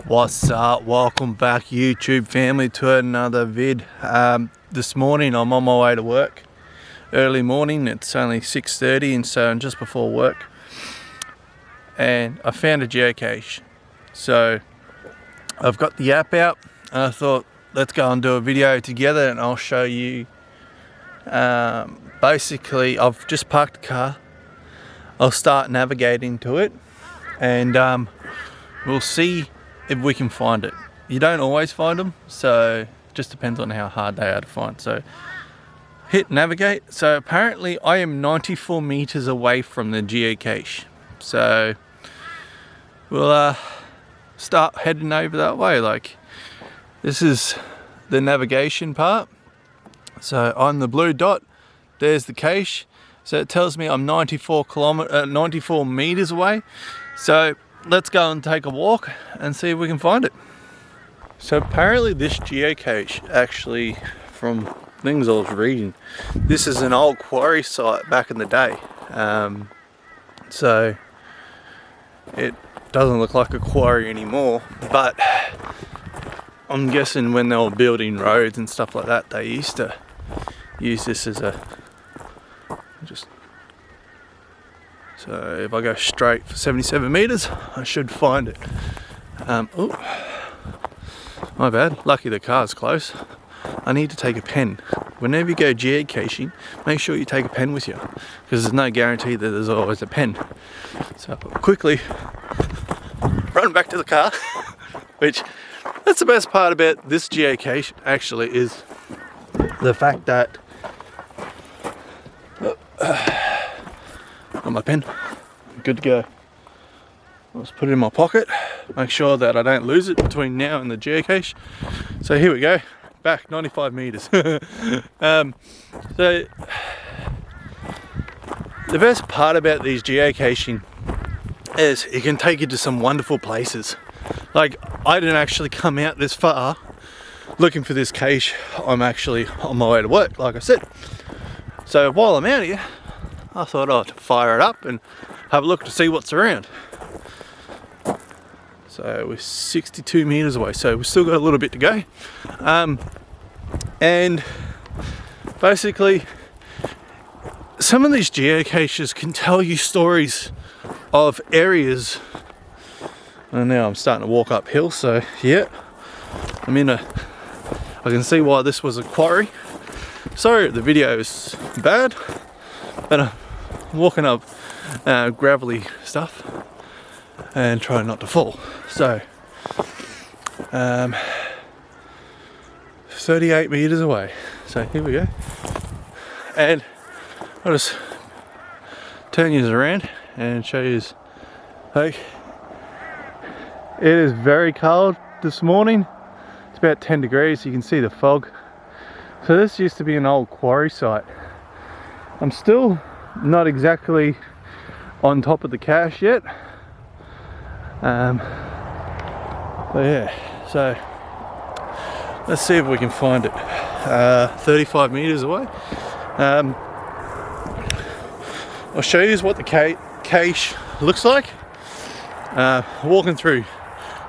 What's up? Welcome back, YouTube family, to another vid. This morning I'm on my way to work. Early morning, it's only 6:30, and so I'm just before work. And I found a geocache. So I've got the app out, and I thought let's go and do a video together, and I'll show you. Basically, I've just parked the car. I'll start navigating to it, and we'll see if we can find it. You don't always find them, so it just depends on how hard they are to find. So hit navigate. So apparently I am 94 meters away from the geocache. So we'll start heading over that way. Like, this is the navigation part. So on the blue dot, there's the cache. So it tells me I'm 94 meters away. So let's go and take a walk and see if we can find it. So apparently this geocache, actually, from things I was reading, this is an old quarry site back in the day. So it doesn't look like a quarry anymore, but I'm guessing when they were building roads and stuff like that, they used to use this as a So if I go straight for 77 meters, I should find it. Oh, my bad. Lucky the car's close. I need to take a pen. Whenever you go geocaching, make sure you take a pen with you, because there's no guarantee that there's always a pen. So I'll quickly run back to the car, which, that's the best part about this geocache actually, is the fact that got my pen, good to go. I'll just put it in my pocket, make sure that I don't lose it between now and the geocache. So here we go, back 95 meters. So the best part about these geocaching is it can take you to some wonderful places. Like, I didn't actually come out this far looking for this cache. I'm actually on my way to work, like I said. So while I'm out here, I thought I'd fire it up and have a look to see what's around. So we're 62 meters away, so we've still got a little bit to go. And basically, some of these geocaches can tell you stories of areas. And now I'm starting to walk uphill, so yeah, I can see why this was a quarry. Sorry, the video is bad, but I'm walking up gravelly stuff and trying not to fall. So 38 meters away. So here we go. And I'll just turn you around and show you. Like, it is very cold this morning. It's about 10 degrees. You can see the fog. So this used to be an old quarry site. I'm still not exactly on top of the cache yet. But yeah, so let's see if we can find it. 35 meters away. I'll show you what the cache looks like. Walking through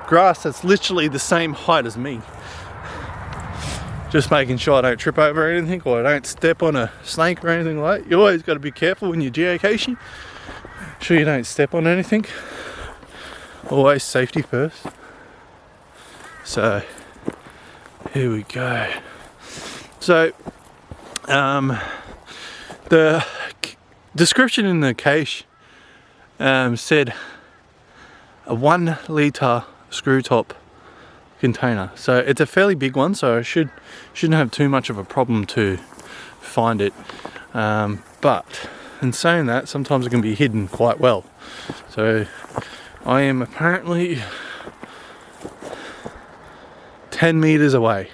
grass that's literally the same height as me. Just making sure I don't trip over anything, or I don't step on a snake or anything like that. You always got to be careful when you're geocaching. Sure you don't step on anything. Always safety first. So here we go. So the description in the cache said a 1 litre screw top container. So it's a fairly big one, so I shouldn't have too much of a problem to find it. But in saying that, sometimes it can be hidden quite well. So I am apparently 10 meters away.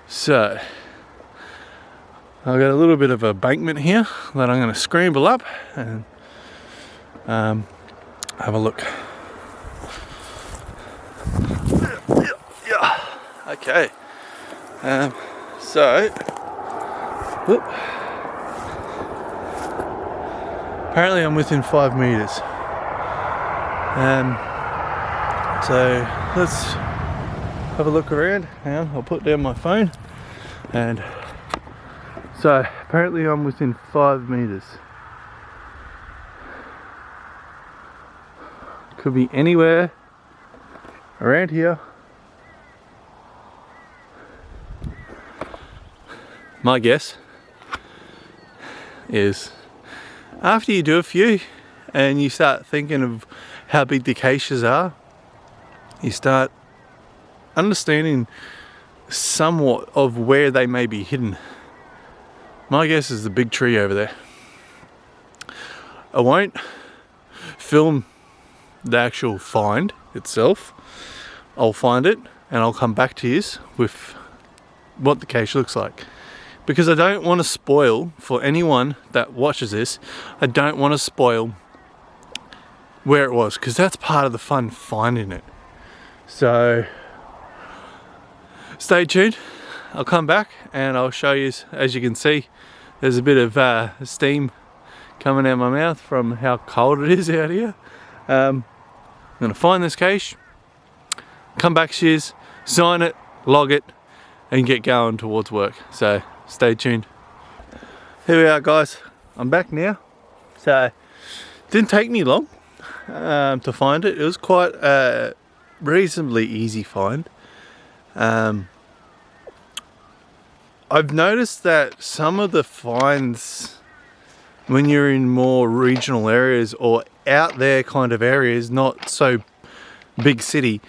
So I've got a little bit of a bankment here that I'm going to scramble up and have a look. Okay, so apparently I'm within 5 meters. So let's have a look around. Hang on, I'll put down my phone. And so apparently I'm within 5 meters. Could be anywhere around here. My guess is after you do a few and you start thinking of how big the caches are, you start understanding somewhat of where they may be hidden. My guess is the big tree over there. I won't film the actual find itself. I'll find it and I'll come back to you with what the cache looks like, because I don't want to spoil for anyone that watches this. I don't want to spoil where it was, because that's part of the fun, finding it. So stay tuned. I'll come back and I'll show you. As you can see, there's a bit of steam coming out of my mouth from how cold it is out here. I'm going to find this cache, come back to you, sign it, log it, and get going towards work. So stay tuned. Here we are, guys. I'm back now. So it didn't take me long to find it. It was quite a reasonably easy find. I've noticed that some of the finds, when you're in more regional areas or out there kind of areas, not so big city,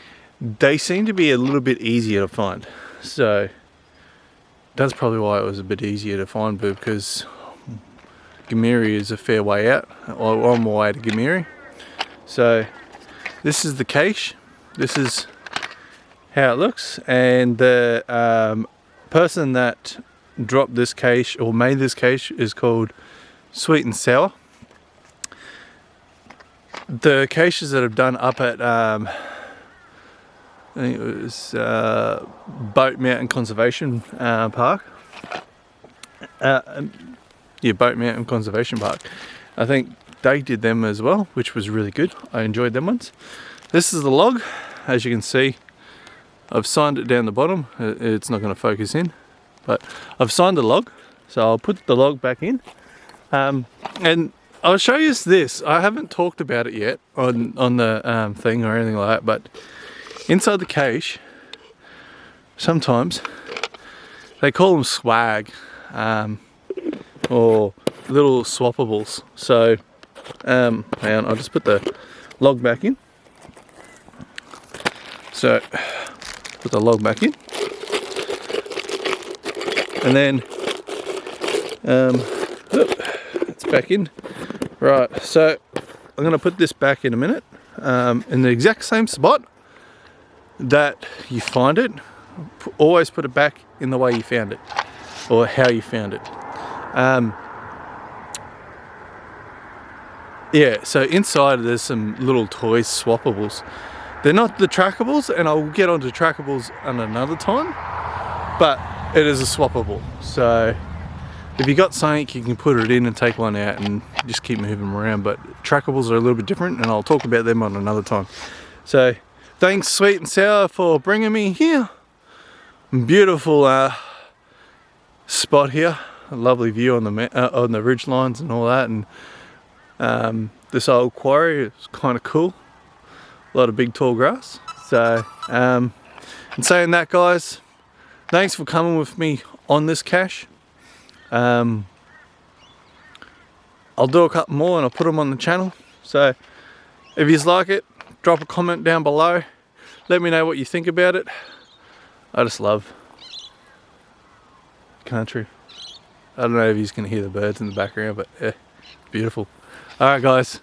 they seem to be a little bit easier to find. So that's probably why it was a bit easier to find, because Goomeri is a fair way out, or on my way to Goomeri. So this is the cache. This is how it looks, and the person that dropped this cache or made this cache is called Sweet and Sour. The caches that I've done up at I think it was Boat Mountain Conservation Park. Yeah, Boat Mountain Conservation Park. I think they did them as well, which was really good. I enjoyed them ones. This is the log. As you can see, I've signed it down the bottom. It's not going to focus in, but I've signed the log. So I'll put the log back in. And I'll show you this. I haven't talked about it yet on the thing or anything like that, but inside the cache, sometimes they call them swag, or little swappables. So hang on, I'll just put the log back in. So put the log back in, and then it's back in. Right, so I'm going to put this back in a minute, in the exact same spot that you find it. Always put it back in the way you found it, or how you found it. Yeah, so inside there's some little toy swappables. They're not the trackables, and I'll get onto trackables on another time, but it is a swappable. So if you got something, you can put it in and take one out and just keep moving them around. But trackables are a little bit different, and I'll talk about them on another time. So thanks Sweet and Sour for bringing me here. Beautiful spot here. A lovely view on the ridge lines and all that, and this old quarry is kind of cool. A lot of big tall grass. So and saying that, guys, thanks for coming with me on this cache. I'll do a couple more and I'll put them on the channel. So if you like it, drop a comment down below. Let me know what you think about it. I just love country. I don't know if you can hear the birds in the background, but yeah, beautiful. Alright guys,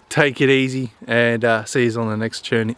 take it easy, and see you on the next journey.